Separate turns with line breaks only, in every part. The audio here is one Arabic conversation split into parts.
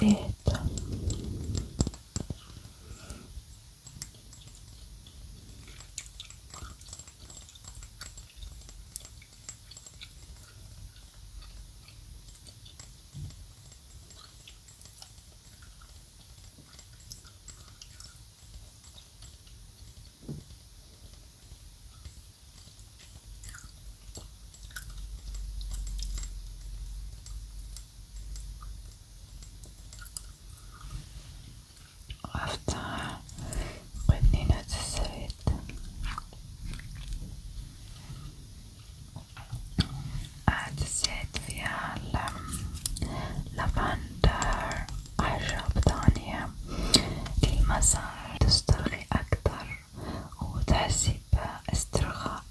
زيت. وافتح قنينة الزيت. عاد الزيت فيها لافندر، أعشاب ثانية للمسار تسترخي أكتر وتحسي باسترخاء.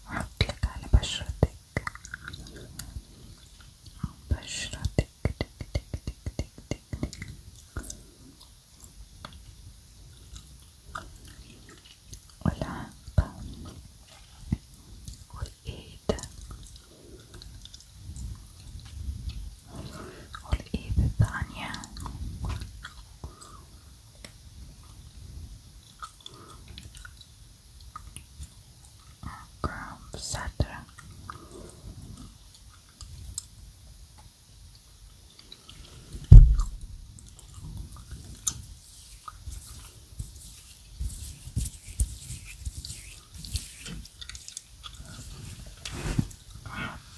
حطلك على بشرتك تك تك تك تك، والعنق والإيد الثانية، الصدر.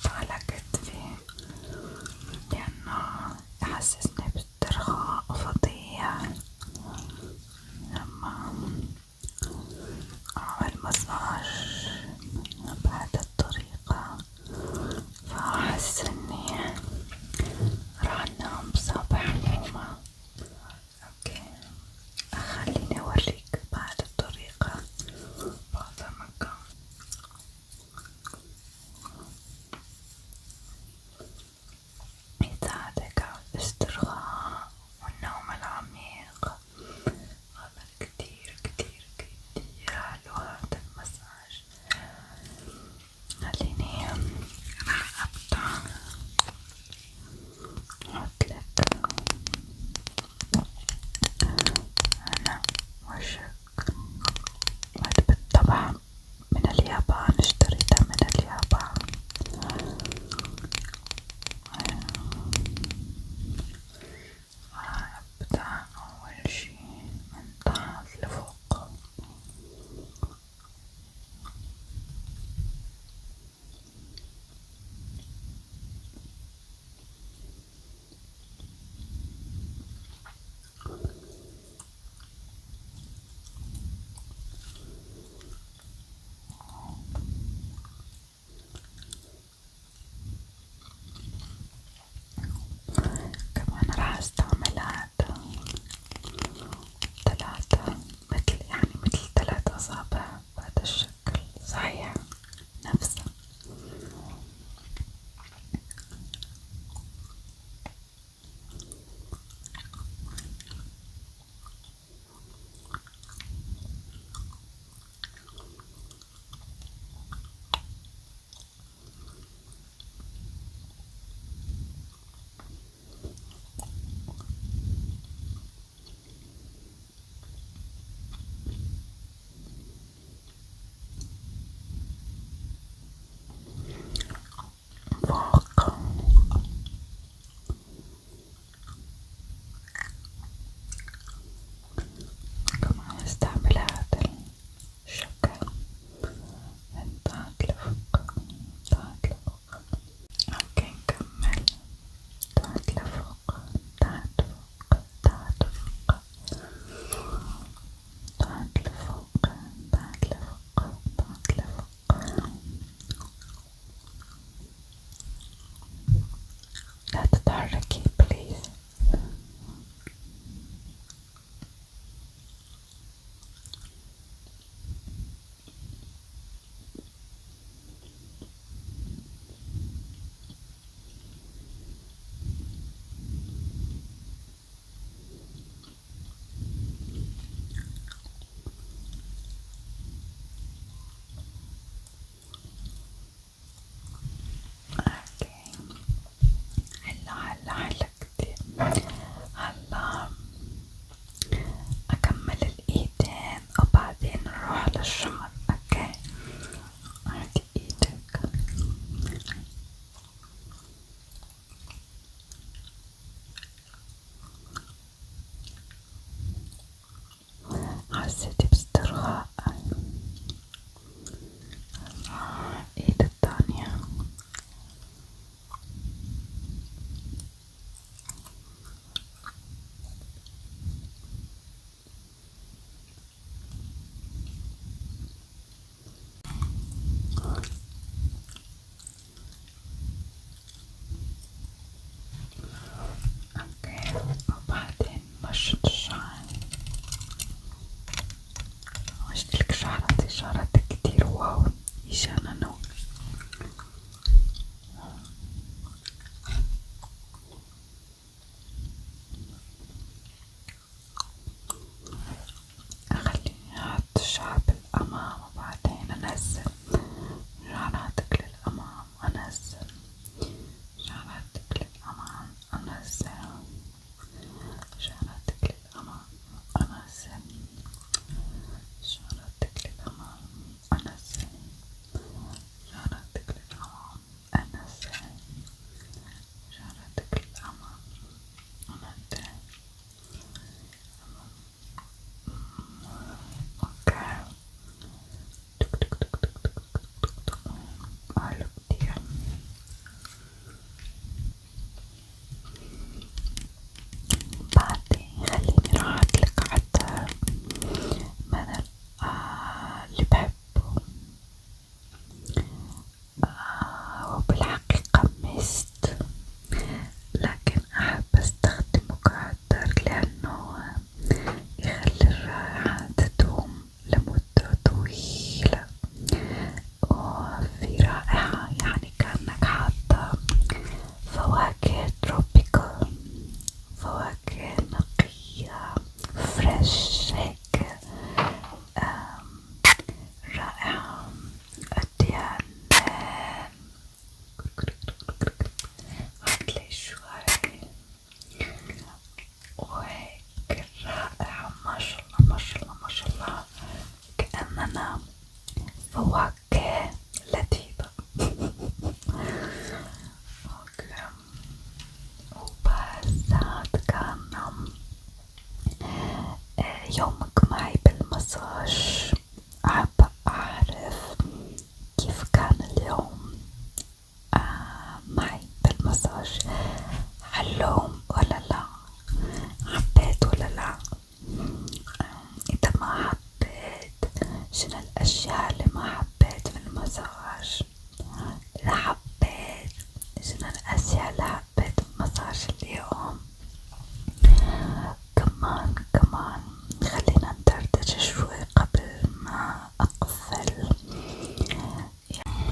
على كتفي لأنه يحسسني باسترخاء فظيع لما أعمل مساج بعد الظهر.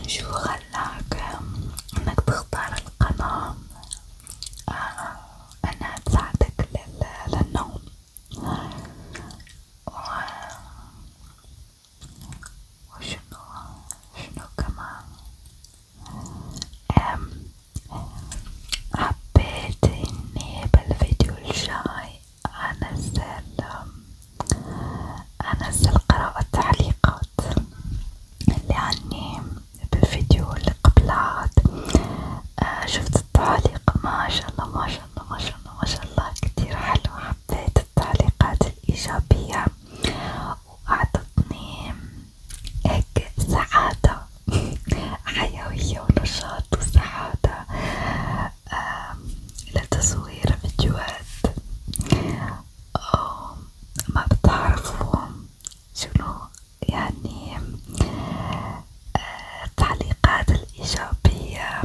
شو خلاك انك تختار القناة انها تساعدك للنوم؟ وشنو كمان؟ أم حبيت اني بالفيديو الجاي انزل قراءة تعليقات لاني بالفيديو اللي قبلها شفت التعليق، ما شاء الله ما شاء الله ما شاء الله ما شاء الله كتير حلو. حبيت التعليقات الإيجابية وأعطتني هيك سعادة حيوية ونشاط وسعادة لتصوير فيديوهات. ما بتعرفوا شنو يعني التعليقات الإيجابية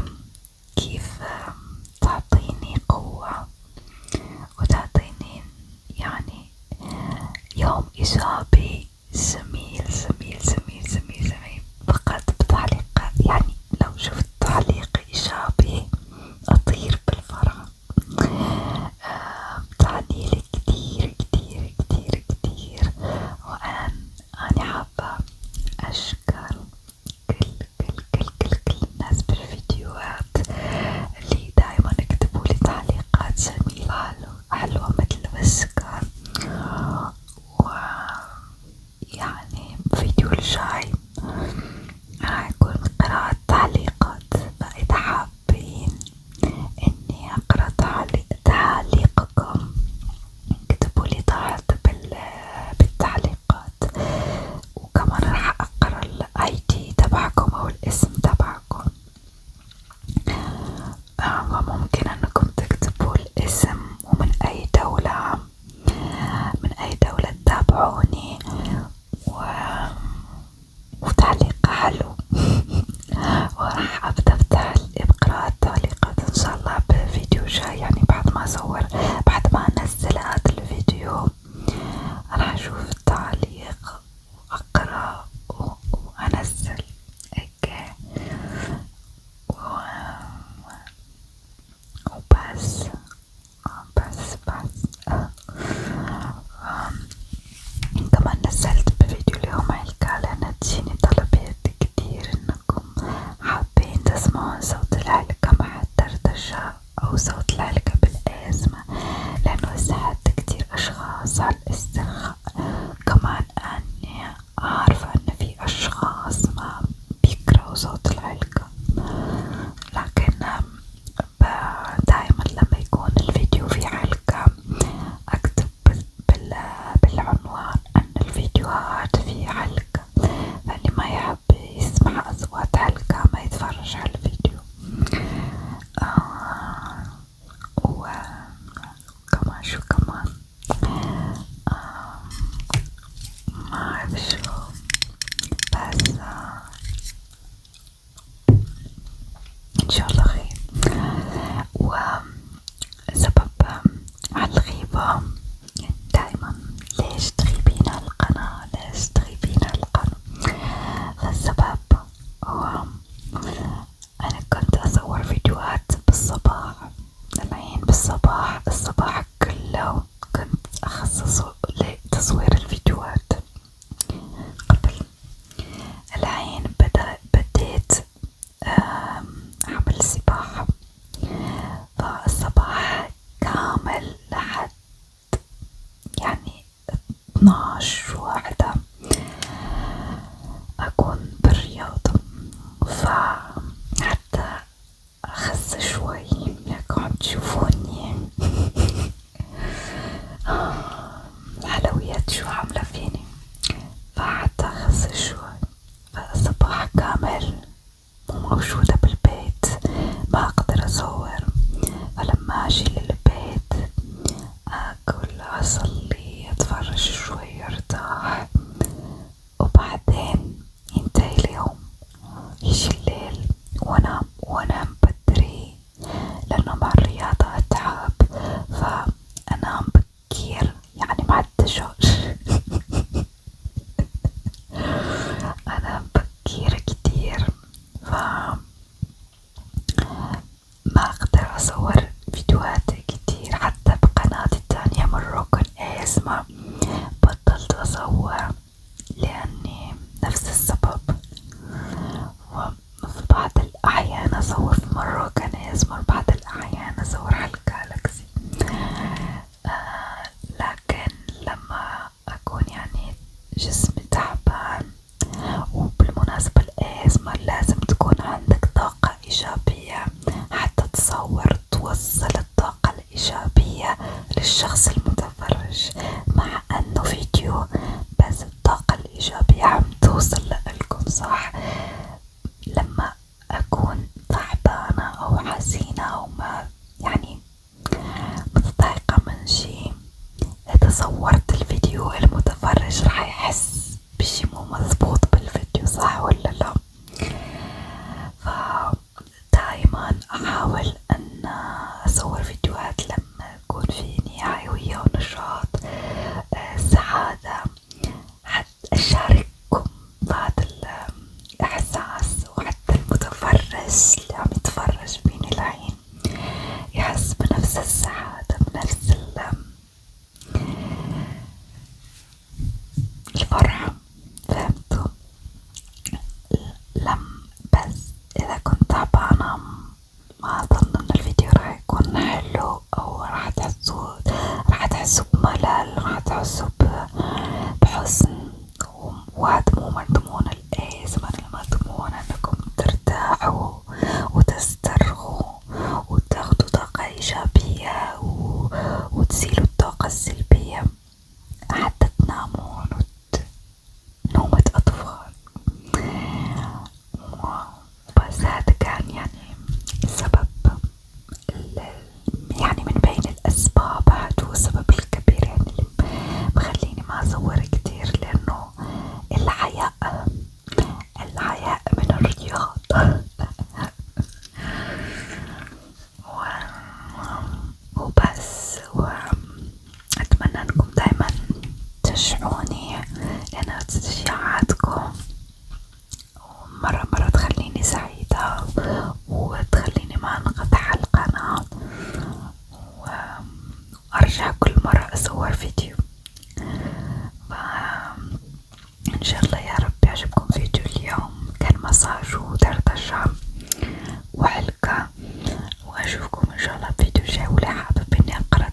كيف تعطيني قوة وتعطيني يعني يوم إيجابي جميل جميل جميل جميل جميل. فقط بتعليقات يعني لو شفت تعليق إيجابي أطير بالفرح. بتعنيلي كتير كتير كتير كتير. وأنا حابة أشكر كل الناس بالفيديوهات اللي دايما يكتبولي تعليقات جميلة حلوة مثل بسكر. ويعني الفيديو الجاي راح يكون قراءة تعليقات، فإذا حابين إني أقرأ تعليقكم اكتبولي تحت بالتعليقات، وكمان راح أقرأ الاي دي تبعكم أو الاسم تبعكم. وممكن أنكم تكتبوا الاسم ومن أي دولة تتابعوني وتعليق حلو. وراح أبدأ بقراءة التعليقات إن شاء الله بفيديو جاي، يعني بعد ما أنزل هذا الفيديو راح أشوف التعليق وأقرأ وأنزل هيك وبس. كمان نزلت بفيديو اليوم هيك لأن تجيني طلبات كتير إنكم حابين تسمعون صوت العلقة مع الدردشة أو صوت العلقة بالأزمة، لأنه يساعد كتير أشخاص على الاسترخاء. كمان أني عارفة إن في أشخاص ما بيكرهوا صوت العلقة، لكن دائما لما يكون الفيديو فيه علقة أكتب بالعنوان أن الفيديوهات فيه علقة، فاللي ما يحب يسمع أصوات علقة ما يتفرج على الفيديو. وكمان شو كمان ما أعرف شو، بس إن شاء الله خير. وسبب على الغيبة دايما ليش تغيبين على القناة، ليش تغيبين على القناة؟ فالسبب هو أنا كنت أصور فيديوهات بالصباح، الحين الصباح كله كنت أخصصه لتصوير الفيديوهات. قبل الحين بديت أعمل سباحة، فالصباح كامل لحد يعني 12 واحدة أكون بالرياضة، فحتى أخس شوي لكم تشوفوني الحلويات شو عاملة فيني، فحتى أخس شوي. فالصباح كامل مو موجودة بالبيت، ما أقدر أصور. فلما أجي للبيت أكل أصلي أتفرج شوي أرتاح، وبعدين ينتهي اليوم يجي الليل وأنام بدري، لأنه مع الرياضة أتعب، فأنام بكير يعني مع الدجاج أنام بكير كتير. ف أصور فيديوهات كتير حتى بقناتي التانية مروكن ASMR بطلت أصور لأني نفس السبب. وفي بعض الأحيان أصور في مروكن ASMR، بعض الأحيان أصور على الجالكسي. لكن لما أكون يعني جسمي تعبان، وبالمناسبة الASMR لازم تكون عندك طاقة إيجابية حتى تصور توصل الطاقة الإيجابية للشخص المتفرج، مع أنه فيديو بس الطاقة الإيجابية عم توصل لكم صح. لما أكون تعبانة أو حزينة أو ما يعني متضايقة من شي، إذا صورت الفيديو المتفرج راح يحس بشي مو مضبوط بالفيديو صح ولا لا. فدايما أحاول أن أصور فيديوهات لما يكون فيني حيوية ونشاط سعادة، حتى أشارككم بعض الإحساس، وحتى المتفرج اللي عم يتفرج فيني الحين يحس بنفس السعادة، بنفس الفرحة. فهمتوا؟ بس إذا كنت تعبانة ما أظن إن الفيديو راح يكون حلو، أو راح تحسوا بملل، راح تحسوا بحزن. وهذا مو مضمون الASMR، المضمون إنكم ترتاحوا وتسترخوا وتاخدوا طاقة إيجابية وتزيلوا الطاقة السلبية حتى تنامون نومة أطفال. بس هذا كان يعني السبب، يعني من بين الأسباب، هذا هو السبب الكبير يعني اللي مخليني ما أصور كتير، لأنه الحياء من الرياض. وبس، وأتمنى أنكم دايما تشجعوني، لأن تشجيعاتكم مرة تخليني سعيدة وتخليني ما انقطع القناة، وأرجع كل مرة أصور فيديو. إن شاء الله يا رب يعجبكم فيديو اليوم، كان مساج ودردشة وحلقة، وأشوفكم إن شاء الله بفيديو جاي. واللي حابب إني أقرأ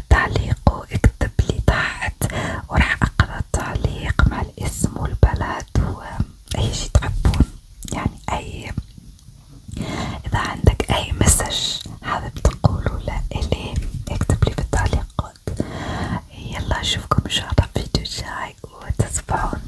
تعليقه اكتب لي تحت، وراح أقرأ التعليق مع الاسم والبلد وأي شي تحبون. يعني إذا عندك أي مسج حابب تقولوا لإلي اكتب لي في التعليقات. يلا أشوفكم إن شاء الله بفيديو جاي، وتصبحون